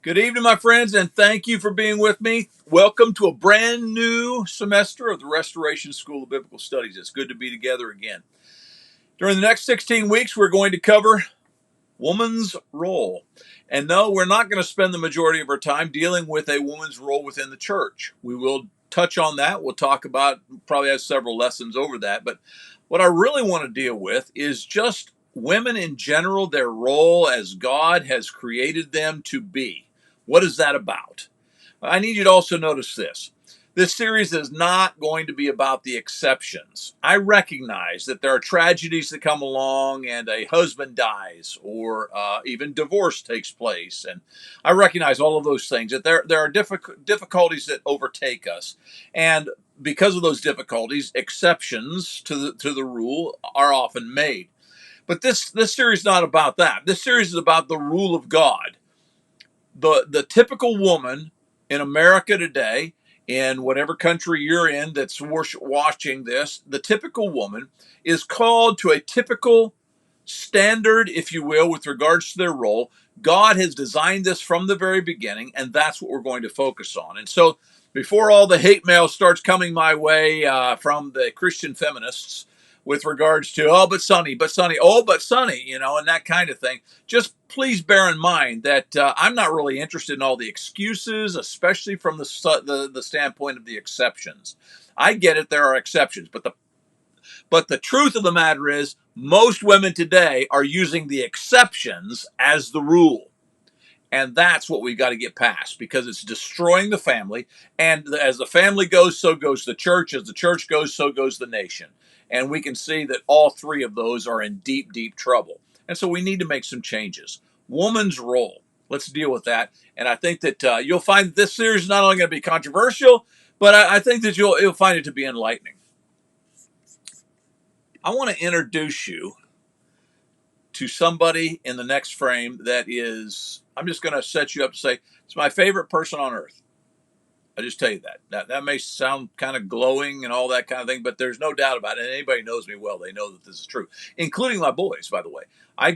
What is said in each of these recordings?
Good evening, my friends, and thank you for being with me. Welcome to a brand new semester of the Restoration School of Biblical Studies. It's good to be together again. During the next 16 weeks, we're going to cover woman's role. And no, we're not going to spend the majority of our time dealing with a woman's role within the church. We will touch on that. We'll talk about, probably have several lessons over that. But what I really want to deal with is just women in general, their role as God has created them to be. What is that about? I need you to also notice this. This series is not going to be about the exceptions. I recognize that there are tragedies that come along and a husband dies or even divorce takes place. And I recognize all of those things, that there are difficulties that overtake us. And because of those difficulties, exceptions to the rule are often made. But this series is not about that. This series is about the rule of God. The typical woman in America today, in whatever country you're in that's watching this, the typical woman is called to a typical standard, if you will, with regards to their role. God has designed this from the very beginning, and that's what we're going to focus on. And so, before all the hate mail starts coming my way from the Christian feminists with regards to, oh, but Sonny, oh, but Sonny, and that kind of thing, just please bear in mind that I'm not really interested in all the excuses, especially from the standpoint of the exceptions. I get it, there are exceptions, but the truth of the matter is, most women today are using the exceptions as the rule. And that's what we've got to get past, because it's destroying the family. And as the family goes, so goes the church. As the church goes, so goes the nation. And we can see that all three of those are in deep, deep trouble. And so we need to make some changes. Woman's role. Let's deal with that. And I think that you'll find that this series is not only going to be controversial, but I think that you'll find it to be enlightening. I want to introduce you to somebody in the next frame that is, I'm just going to set you up to say, it's my favorite person on earth. I just tell you that may sound kind of glowing and all that kind of thing, but there's no doubt about it. And anybody knows me well, they know that this is true, including my boys, by the way. They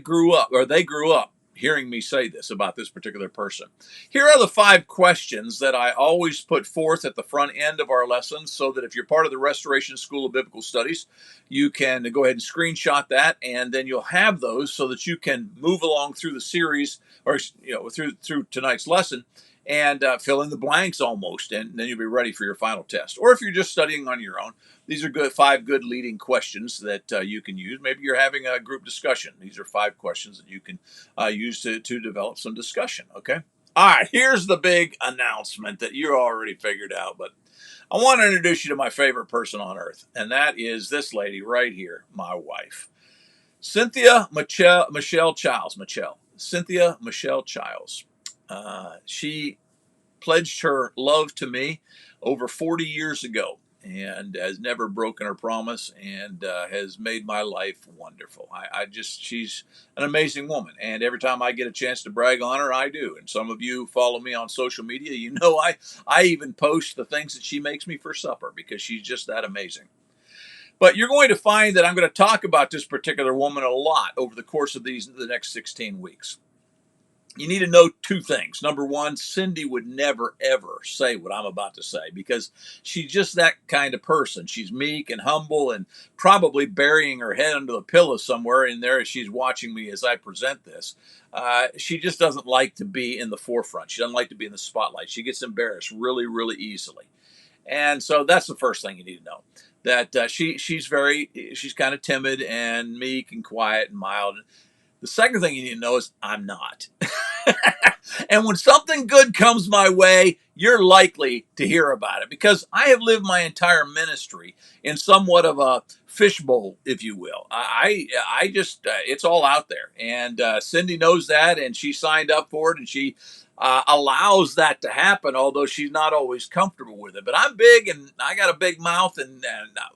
grew up hearing me say this about this particular person. Here are the 5 questions that I always put forth at the front end of our lessons, so that if you're part of the Restoration School of Biblical Studies, you can go ahead and screenshot that, and then you'll have those so that you can move along through the series, or through tonight's lesson, and fill in the blanks almost, and then you'll be ready for your final test. Or if you're just studying on your own, these are 5 good leading questions that you can use. Maybe you're having a group discussion. These are 5 questions that you can use to develop some discussion, okay? All right, here's the big announcement that you already figured out, but I want to introduce you to my favorite person on earth, and that is this lady right here, my wife, Cynthia Michelle Childs. Cynthia Michelle Childs. She pledged her love to me over 40 years ago, and has never broken her promise, and has made my life wonderful. She's an amazing woman. And every time I get a chance to brag on her, I do. And some of you follow me on social media. I even post the things that she makes me for supper, because she's just that amazing. But you're going to find that I'm going to talk about this particular woman a lot over the course of the next 16 weeks. You need to know 2 things. Number one, Cindy would never, ever say what I'm about to say, because she's just that kind of person. She's meek and humble, and probably burying her head under the pillow somewhere in there as she's watching me as I present this. She just doesn't like to be in the forefront. She doesn't like to be in the spotlight. She gets embarrassed really, really easily. And so that's the first thing you need to know. That she's kind of timid and meek and quiet and mild. The second thing you need to know is I'm not. And when something good comes my way, you're likely to hear about it, because I have lived my entire ministry in somewhat of a fishbowl, if you will. I just, it's all out there. And Cindy knows that, and she signed up for it, and she allows that to happen, although she's not always comfortable with it. But I'm big, and I got a big mouth, and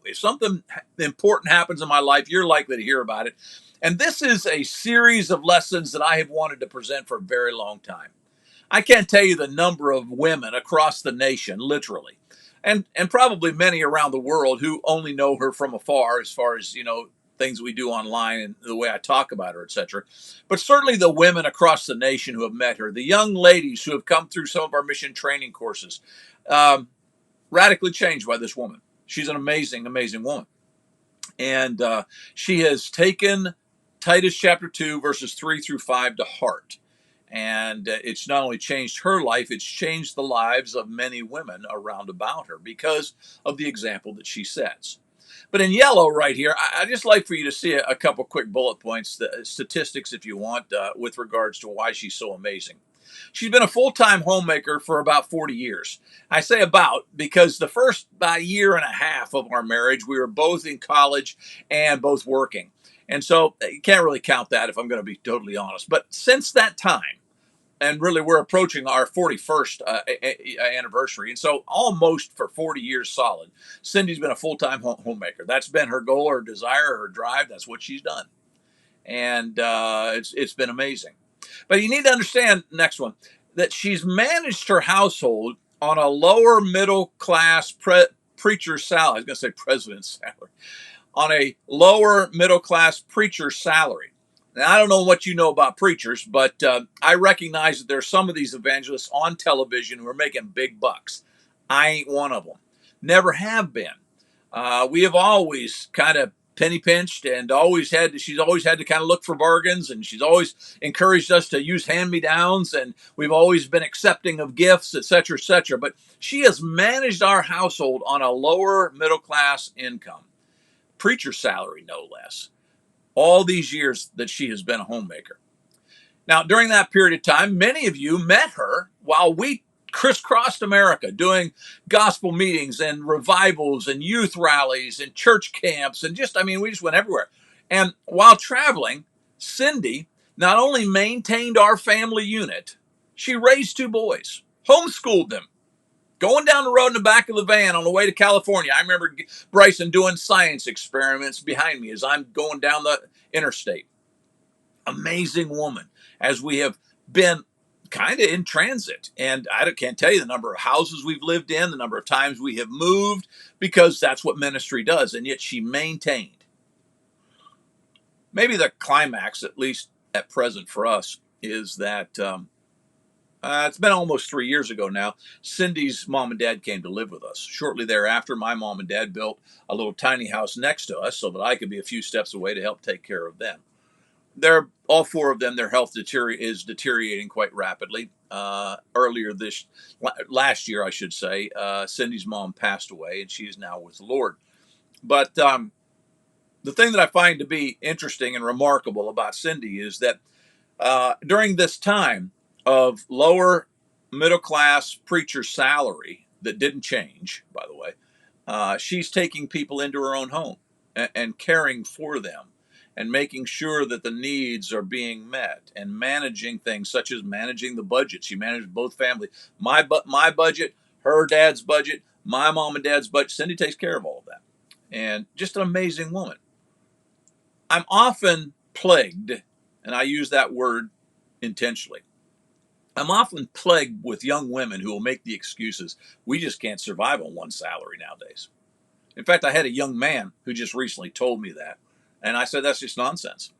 if something important happens in my life, you're likely to hear about it. And this is a series of lessons that I have wanted to present for a very long time. I can't tell you the number of women across the nation, literally, and probably many around the world, who only know her from afar, as far as, things we do online and the way I talk about her, etc. But certainly the women across the nation who have met her, the young ladies who have come through some of our mission training courses, um, radically changed by this woman. She's an amazing, amazing woman. And she has taken Titus chapter 2, verses 3 through 5 to heart. And it's not only changed her life, it's changed the lives of many women around about her because of the example that she sets. But in yellow right here, I just like for you to see a couple quick bullet points, the statistics if you want, with regards to why she's so amazing. She's been a full-time homemaker for about 40 years. I say about because the first year and a half of our marriage, we were both in college and both working. And so you can't really count that if I'm going to be totally honest. But since that time, and really we're approaching our 41st anniversary, and so almost for 40 years solid, Cindy's been a full-time homemaker. That's been her goal, her desire, her drive. That's what she's done, and it's been amazing. But you need to understand, next one, that she's managed her household on a lower middle class preacher salary. I was going to say president's salary. On a lower middle class preacher salary. Now, I don't know what you know about preachers, but I recognize that there's some of these evangelists on television who are making big bucks. I ain't one of them. Never have been. We have always kind of penny pinched and she's always had to kind of look for bargains, and she's always encouraged us to use hand-me-downs, and we've always been accepting of gifts, etc., etc. But she has managed our household on a lower middle class income, preacher salary no less, all these years that she has been a homemaker. Now, during that period of time, many of you met her while we crisscrossed America doing gospel meetings and revivals and youth rallies and church camps and we just went everywhere. And while traveling, Cindy not only maintained our family unit, she raised two boys, homeschooled them, going down the road in the back of the van on the way to California. I remember Bryson doing science experiments behind me as I'm going down the interstate. Amazing woman, as we have been kind of in transit. And I can't tell you the number of houses we've lived in, the number of times we have moved, because that's what ministry does. And yet she maintained. Maybe the climax, at least at present for us, is that it's been almost 3 years ago now. Cindy's mom and dad came to live with us. Shortly thereafter, my mom and dad built a little tiny house next to us so that I could be a few steps away to help take care of them. All four of them, their health is deteriorating quite rapidly. Last year, I should say, Cindy's mom passed away, and she is now with the Lord. But the thing that I find to be interesting and remarkable about Cindy is that during this time of lower middle class preacher salary that didn't change, by the way, she's taking people into her own home and caring for them and making sure that the needs are being met and managing things such as managing the budget. She managed both families, my budget, her dad's budget, my mom and dad's budget. Cindy takes care of all of that, and just an amazing woman. I'm often plagued, and I use that word intentionally. I'm often plagued with young women who will make the excuses, we just can't survive on one salary nowadays. In fact, I had a young man who just recently told me that. And I said, that's just nonsense.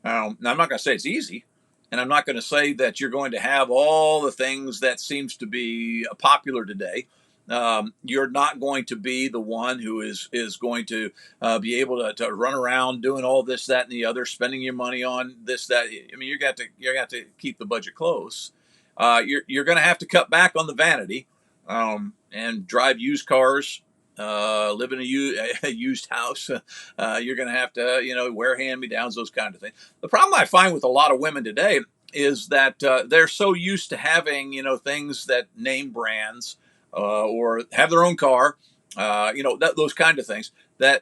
Now, I'm not going to say it's easy. And I'm not going to say that you're going to have all the things that seems to be popular today. You're not going to be the one who is going to be able to run around doing all this, that, and the other, spending your money on this, that. I mean, you're going to have to keep the budget close. You're going to have to cut back on the vanity and drive used cars. Live in a used house. You're going to have to, wear hand-me-downs, those kind of things. The problem I find with a lot of women today is that they're so used to having, things that name brands or have their own car, those kind of things, that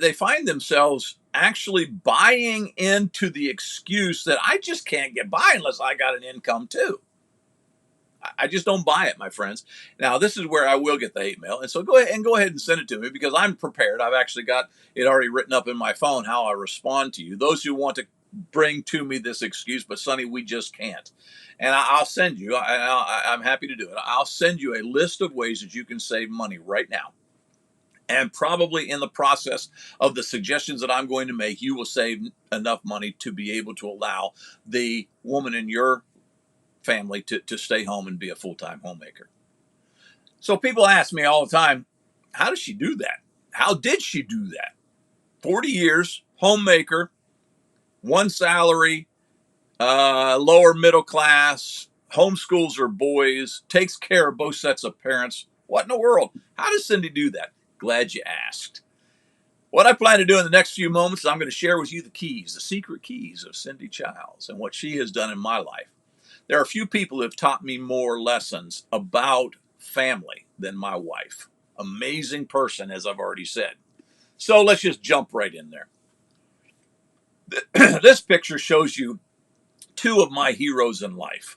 they find themselves actually buying into the excuse that I just can't get by unless I got an income too. I just don't buy it, my friends. Now, this is where I will get the hate mail. And so go ahead and send it to me, because I'm prepared. I've actually got it already written up in my phone how I respond to you. Those who want to bring to me this excuse, but Sonny, we just can't. And I'll send you, I'm happy to do it. I'll send you a list of ways that you can save money right now. And probably in the process of the suggestions that I'm going to make, you will save enough money to be able to allow the woman in your family to stay home and be a full-time homemaker. So people ask me all the time, how does she do that? How did she do that? 40 years, homemaker, one salary, lower middle class, homeschools her boys, takes care of both sets of parents. What in the world? How does Cindy do that? Glad you asked. What I plan to do in the next few moments, I'm going to share with you the keys, the secret keys of Cindy Childs and what she has done in my life. There are few people who have taught me more lessons about family than my wife. Amazing person, as I've already said. So let's just jump right in there. This picture shows you two of my heroes in life.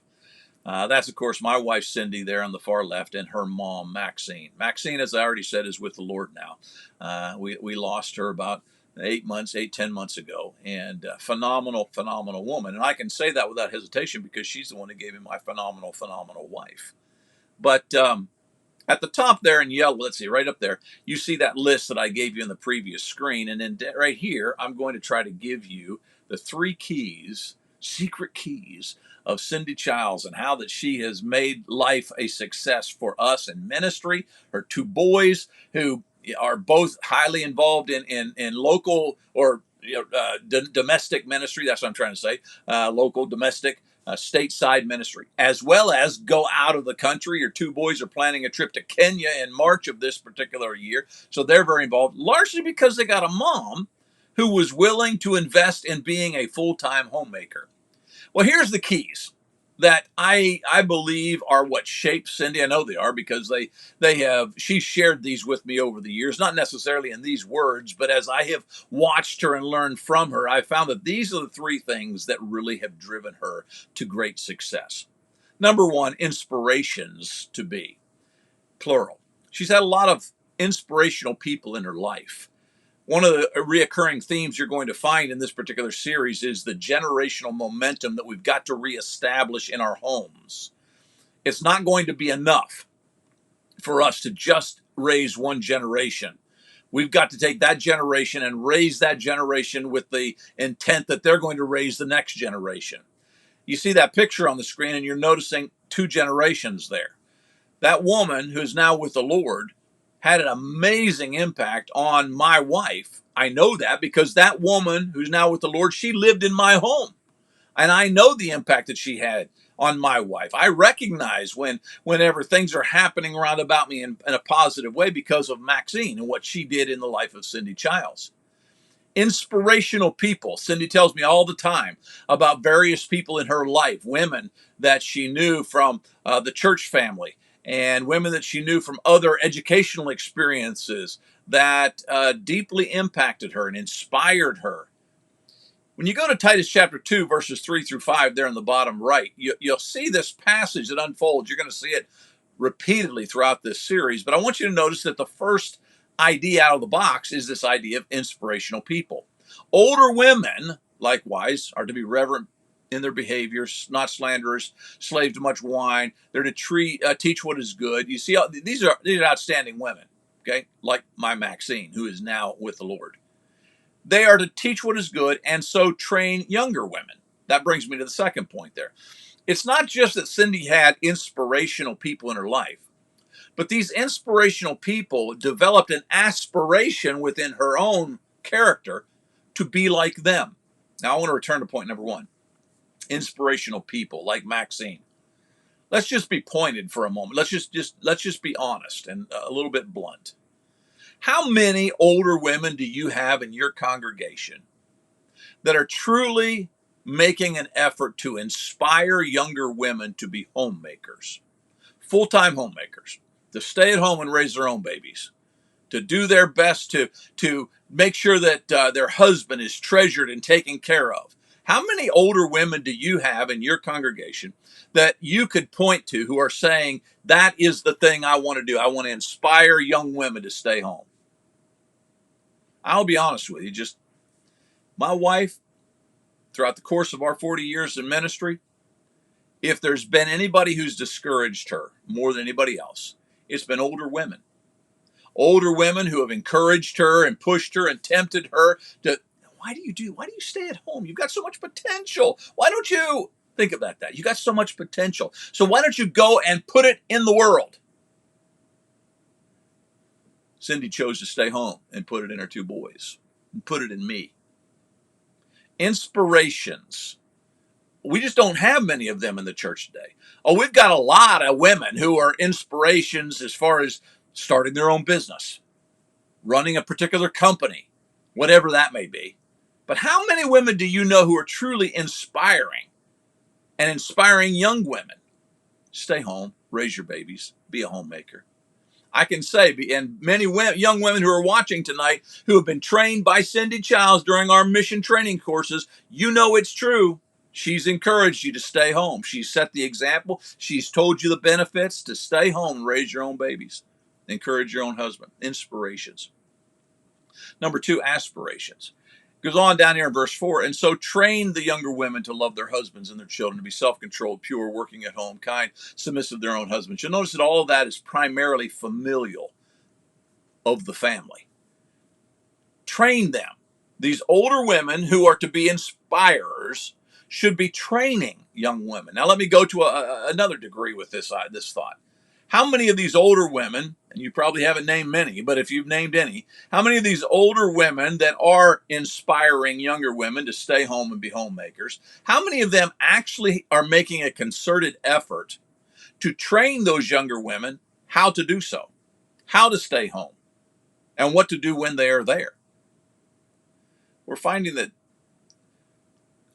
That's, of course, my wife, Cindy, there on the far left, and her mom, Maxine. Maxine, as I already said, is with the Lord now. We lost her about 10 months ago, and phenomenal woman. And I can say that without hesitation because she's the one who gave me my phenomenal wife. But at the top there in yellow, let's see, right up there, you see that list that I gave you in the previous screen. And then right here, I'm going to try to give you the 3 keys, secret keys of Cindy Childs and how that she has made life a success for us in ministry. Her 2 boys who are both highly involved in local or domestic ministry. That's what I'm trying to say. Local, domestic, stateside ministry, as well as go out of the country. Your 2 boys are planning a trip to Kenya in March of this particular year. So they're very involved, largely because they got a mom who was willing to invest in being a full-time homemaker. Well, here's the keys that I believe are what shaped Cindy. I know they are because she shared these with me over the years, not necessarily in these words, but as I have watched her and learned from her, I found that these are the 3 things that really have driven her to great success. Number 1, inspirations to be, plural. She's had a lot of inspirational people in her life. One of the reoccurring themes you're going to find in this particular series is the generational momentum that we've got to reestablish in our homes. It's not going to be enough for us to just raise one generation. We've got to take that generation and raise that generation with the intent that they're going to raise the next generation. You see that picture on the screen and you're noticing 2 generations there. That woman who's now with the Lord had an amazing impact on my wife. I know that because that woman who's now with the Lord, she lived in my home. And I know the impact that she had on my wife. I recognize whenever things are happening around about me in a positive way because of Maxine and what she did in the life of Cindy Childs. Inspirational people. Cindy tells me all the time about various people in her life, women that she knew from the church family, and women that she knew from other educational experiences that deeply impacted her and inspired her. When you go to Titus chapter 2, verses 3 through 5, there in the bottom right, you'll see this passage that unfolds. You're going to see it repeatedly throughout this series. But I want you to notice that the first idea out of the box is this idea of inspirational people. Older women, likewise, are to be reverent in their behaviors, not slanderers, slave to much wine. They're to teach what is good. You see, these are outstanding women, okay, like my Maxine, who is now with the Lord. They are to teach what is good and so train younger women. That brings me to the second point there. It's not just that Cindy had inspirational people in her life, but these inspirational people developed an aspiration within her own character to be like them. Now, I want to return to point number 1. Inspirational people like Maxine. Let's just be pointed for a moment. Let's just be honest and a little bit blunt. How many older women do you have in your congregation that are truly making an effort to inspire younger women to be homemakers, full-time homemakers, to stay at home and raise their own babies, to do their best to make sure that their husband is treasured and taken care of? How many older women do you have in your congregation that you could point to who are saying, that is the thing I want to do? I want to inspire young women to stay home. I'll be honest with you, just my wife, throughout the course of our 40 years in ministry, if there's been anybody who's discouraged her more than anybody else, it's been older women. older women who have encouraged her and pushed her and tempted her to, why do you stay at home? You've got so much potential. Why don't you think about that? You got so much potential. So why don't you go and put it in the world? Cindy chose to stay home and put it in her two boys and put it in me. Inspirations. We just don't have many of them in the church today. Oh, we've got a lot of women who are inspirations as far as starting their own business, running a particular company, whatever that may be. But how many women do you know who are truly inspiring and inspiring young women? Stay home, raise your babies, be a homemaker. I can say, and many young women who are watching tonight who have been trained by Cindy Childs during our mission training courses, you know it's true. She's encouraged you to stay home. She's set the example. She's told you the benefits to stay home and raise your own babies. Encourage your own husband. Inspirations. Number 2, aspirations. Goes on down here in verse 4. And so train the younger women to love their husbands and their children, to be self-controlled, pure, working at home, kind, submissive to their own husbands. You'll notice that all of that is primarily familial of the family. Train them. These older women who are to be inspirers should be training young women. Now let me go to another degree with this thought. How many of these older women, and you probably haven't named many, but if you've named any, how many of these older women that are inspiring younger women to stay home and be homemakers, how many of them actually are making a concerted effort to train those younger women how to do so, how to stay home, and what to do when they are there? We're finding that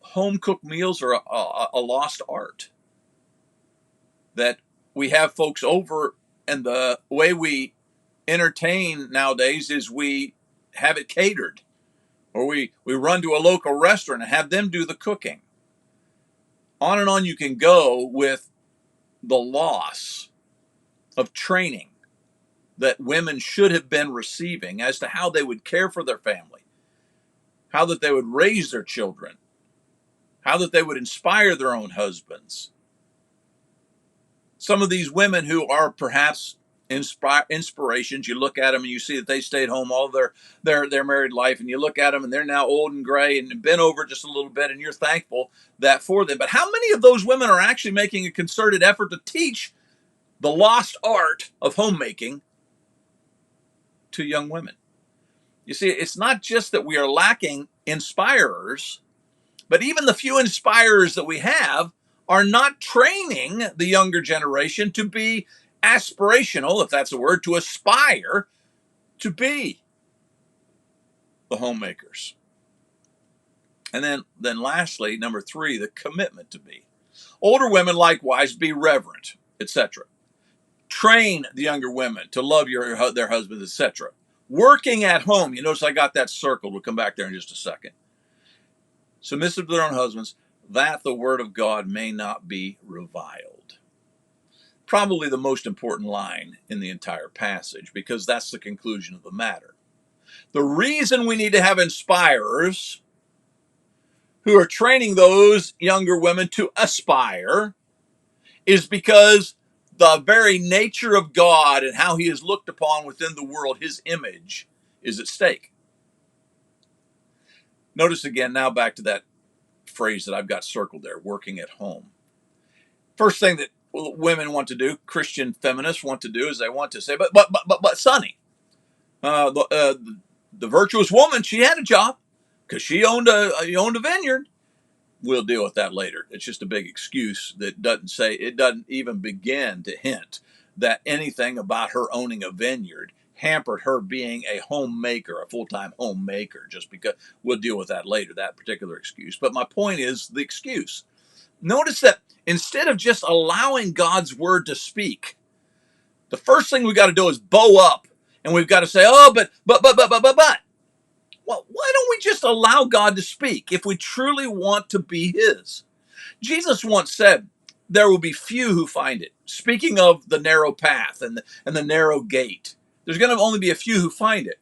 home-cooked meals are a lost art, that we have folks over, and the way we entertain nowadays is we have it catered, or we run to a local restaurant and have them do the cooking. On and on you can go with the loss of training that women should have been receiving as to how they would care for their family, how that they would raise their children, how that they would inspire their own husbands. Some of these women who are perhaps inspirations, you look at them and you see that they stayed home all their married life, and you look at them and they're now old and gray and been over just a little bit, and you're thankful that for them. But how many of those women are actually making a concerted effort to teach the lost art of homemaking to young women? You see, it's not just that we are lacking inspirers, but even the few inspirers that we have are not training the younger generation to be aspirational, if that's a word, to aspire to be the homemakers. And then lastly, number 3, the commitment to be. Older women likewise be reverent, etc. Train the younger women to love their husbands, etc. Working at home, you notice I got that circled. We'll come back there in just a second. Submissive to their own husbands, that the word of God may not be reviled. Probably the most important line in the entire passage, because that's the conclusion of the matter. The reason we need to have inspirers who are training those younger women to aspire is because the very nature of God and how he is looked upon within the world, his image, is at stake. Notice again, now back to that phrase that I've got circled there, working at home. First thing that women want to do, Christian feminists want to do, is they want to say, but Sonny, the virtuous woman, she had a job because she owned a vineyard. We'll deal with that later. It's just a big excuse that doesn't even begin to hint that anything about her owning a vineyard hampered her being a homemaker, a full-time homemaker, just because. We'll deal with that later, that particular excuse. But my point is the excuse. Notice that instead of just allowing God's word to speak, the first thing we got to do is bow up, and we've got to say, oh, but. Well, why don't we just allow God to speak if we truly want to be his? Jesus once said, there will be few who find it. Speaking of the narrow path and the narrow gate, there's going to only be a few who find it.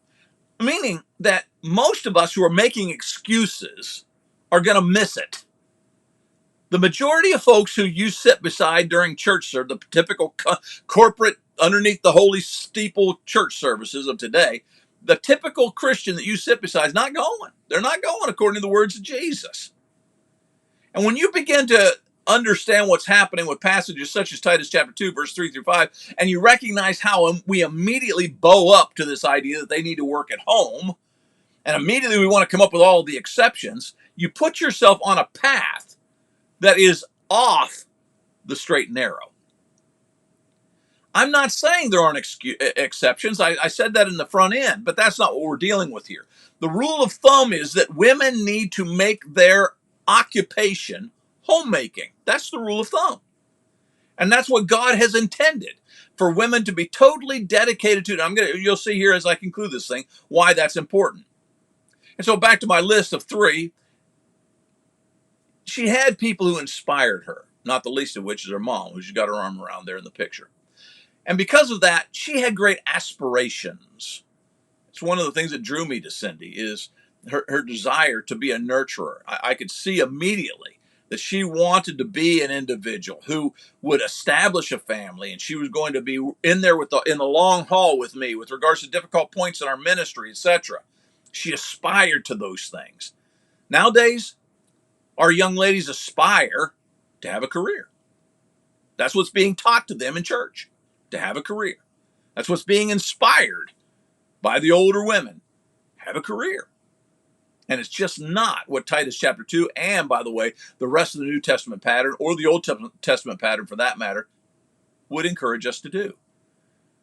Meaning that most of us who are making excuses are going to miss it. The majority of folks who you sit beside during church service, the typical corporate underneath the holy steeple church services of today, the typical Christian that you sit beside is not going. They're not going according to the words of Jesus. And when you begin to understand what's happening with passages such as Titus chapter 2, verse 3 through 5, and you recognize how we immediately bow up to this idea that they need to work at home, and immediately we want to come up with all the exceptions, you put yourself on a path that is off the straight and narrow. I'm not saying there aren't exceptions. I said that in the front end, but that's not what we're dealing with here. The rule of thumb is that women need to make their occupation homemaking. That's the rule of thumb. And that's what God has intended, for women to be totally dedicated to it. You'll see here as I conclude this thing why that's important. And so back to my list of 3, she had people who inspired her, not the least of which is her mom, who's got her arm around there in the picture. And because of that, she had great aspirations. It's one of the things that drew me to Cindy is her desire to be a nurturer. I could see immediately that she wanted to be an individual who would establish a family, and she was going to be in there in the long haul with me with regards to difficult points in our ministry, etc. She aspired to those things. Nowadays, our young ladies aspire to have a career. That's what's being taught to them in church, to have a career. That's what's being inspired by the older women. Have a career. And it's just not what Titus chapter 2, and by the way, the rest of the New Testament pattern, or the Old Testament pattern for that matter, would encourage us to do.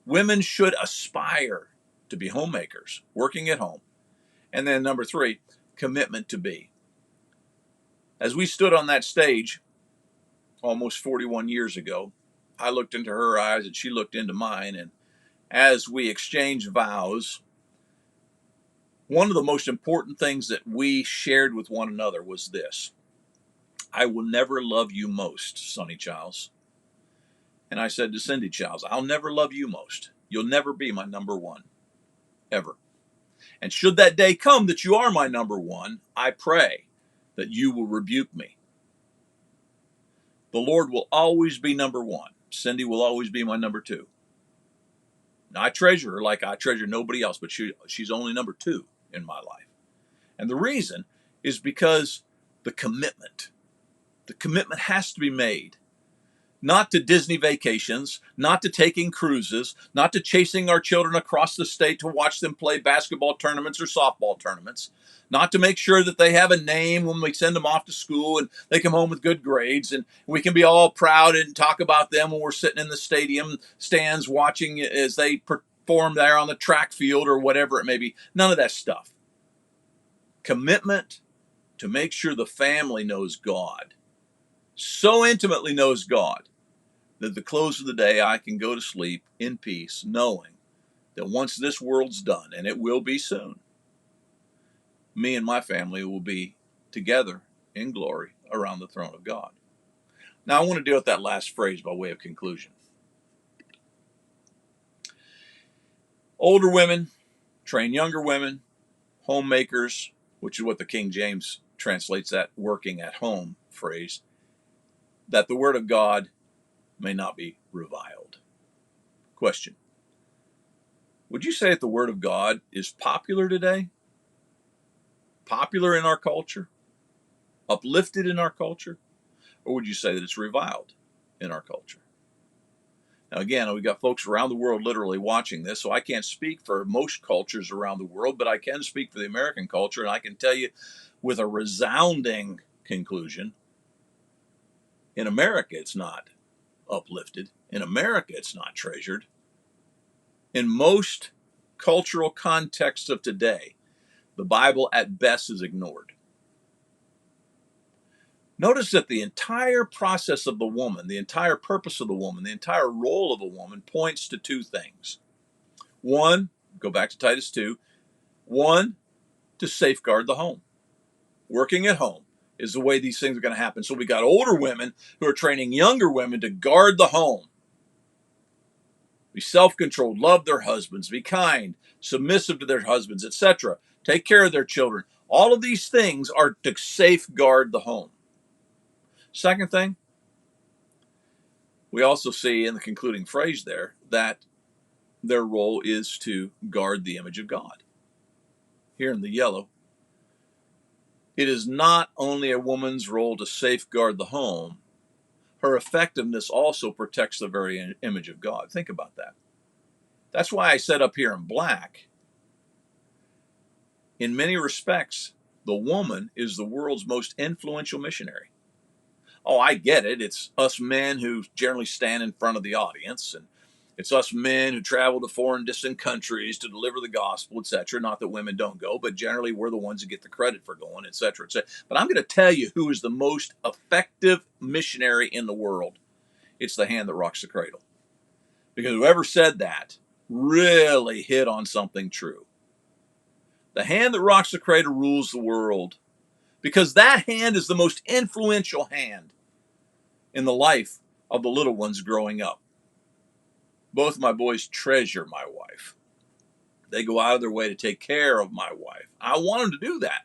Women should aspire to be homemakers, working at home. And then number 3, commitment to be. As we stood on that stage almost 41 years ago, I looked into her eyes and she looked into mine. And as we exchanged vows, one of the most important things that we shared with one another was this: I will never love you most, Sonny Childs. And I said to Cindy Childs, I'll never love you most. You'll never be my number one, ever. And should that day come that you are my number one, I pray that you will rebuke me. The Lord will always be number one. Cindy will always be my number 2. Now, I treasure her like I treasure nobody else, but she's only number 2 in my life. And the reason is because the commitment has to be made. Not to Disney vacations, not to taking cruises, not to chasing our children across the state to watch them play basketball tournaments or softball tournaments, not to make sure that they have a name when we send them off to school and they come home with good grades and we can be all proud and talk about them when we're sitting in the stadium stands watching as they perform there on the track field or whatever it may be. None of that stuff. Commitment to make sure the family knows God, so intimately knows God, that at the close of the day, I can go to sleep in peace, knowing that once this world's done, and it will be soon, me and my family will be together in glory around the throne of God. Now, I want to deal with that last phrase by way of conclusion. Older women train younger women, homemakers, which is what the King James translates that working at home phrase, that the word of God may not be reviled. Question: would you say that the word of God is popular today? Popular in our culture? Uplifted in our culture? Or would you say that it's reviled in our culture? Now, again, we've got folks around the world literally watching this, so I can't speak for most cultures around the world, but I can speak for the American culture, and I can tell you with a resounding conclusion, in America, it's not uplifted. In America, it's not treasured. In most cultural contexts of today, the Bible at best is ignored. Notice that the entire process of the woman, the entire purpose of the woman, the entire role of a woman points to 2 things. One, go back to Titus 2, one, to safeguard the home. Working at home is the way these things are going to happen. So we got older women who are training younger women to guard the home. Be self-controlled, love their husbands, be kind, submissive to their husbands, etc. Take care of their children. All of these things are to safeguard the home. Second thing, we also see in the concluding phrase there that their role is to guard the image of God. Here in the yellow, it is not only a woman's role to safeguard the home, her effectiveness also protects the very image of God. Think about that. That's why I said up here in black, in many respects, the woman is the world's most influential missionary. Oh, I get it. It's us men who generally stand in front of the audience, and it's us men who travel to foreign distant countries to deliver the gospel, etc. Not that women don't go, but generally we're the ones that get the credit for going, etc., etc. But I'm going to tell you who is the most effective missionary in the world. It's the hand that rocks the cradle. Because whoever said that really hit on something true. The hand that rocks the cradle rules the world, because that hand is the most influential hand in the life of the little ones growing up. Both my boys treasure my wife. They go out of their way to take care of my wife. I want them to do that.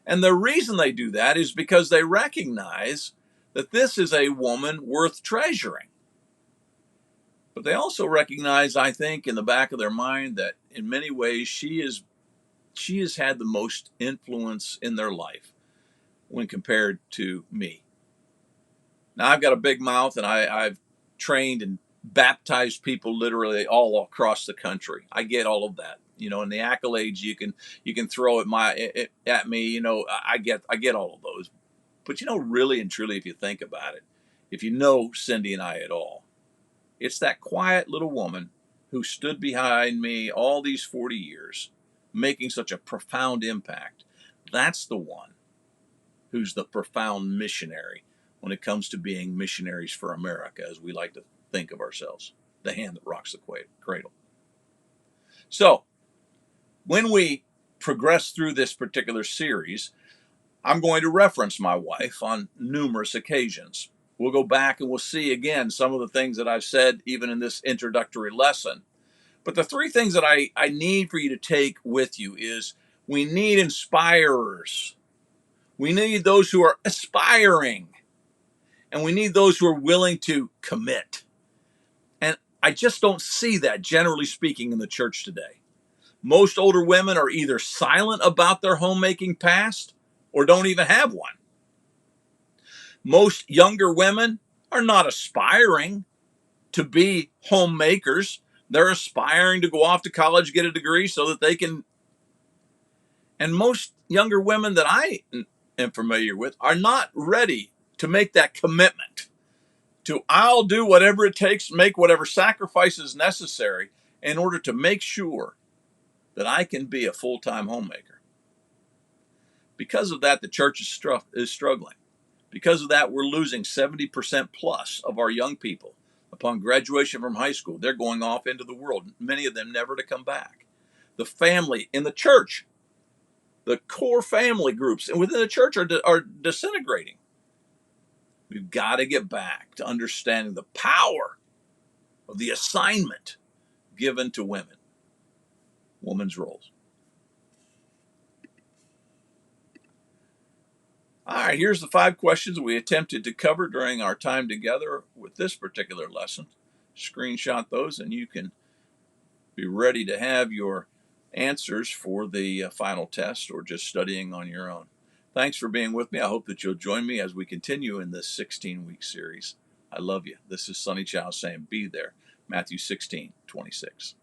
And the reason they do that is because they recognize that this is a woman worth treasuring. But they also recognize, I think, in the back of their mind that in many ways she has had the most influence in their life when compared to me. Now, I've got a big mouth, and I've trained and baptized people literally all across the country. I get all of that, and the accolades you can throw at me. I get all of those. But really and truly, if you think about it, if you know Cindy and I at all, it's that quiet little woman who stood behind me all these 40 years, making such a profound impact. That's the one who's the profound missionary when it comes to being missionaries for America, as we like to think of ourselves, the hand that rocks the cradle. So, when we progress through this particular series, I'm going to reference my wife on numerous occasions. We'll go back and we'll see again some of the things that I've said even in this introductory lesson. But the three things that I need for you to take with you is we need inspirers. We need those who are aspiring. And we need those who are willing to commit. And I just don't see that, generally speaking, in the church today. Most older women are either silent about their homemaking past or don't even have one. Most younger women are not aspiring to be homemakers. They're aspiring to go off to college, get a degree so that they can. And most younger women that I am familiar with are not ready to make that commitment to I'll do whatever it takes, make whatever sacrifices necessary in order to make sure that I can be a full-time homemaker. Because of that, the church is struggling. Because of that, we're losing 70% plus of our young people. Upon graduation from high school, they're going off into the world, many of them never to come back. The family in the church, the core family groups and within the church are disintegrating. We've got to get back to understanding the power of the assignment given to women, women's roles. All right, here's the 5 questions we attempted to cover during our time together with this particular lesson. Screenshot those and you can be ready to have your answers for the final test or just studying on your own. Thanks for being with me. I hope that you'll join me as we continue in this 16-week series. I love you. This is Sonny Chow saying be there. Matthew 16:26.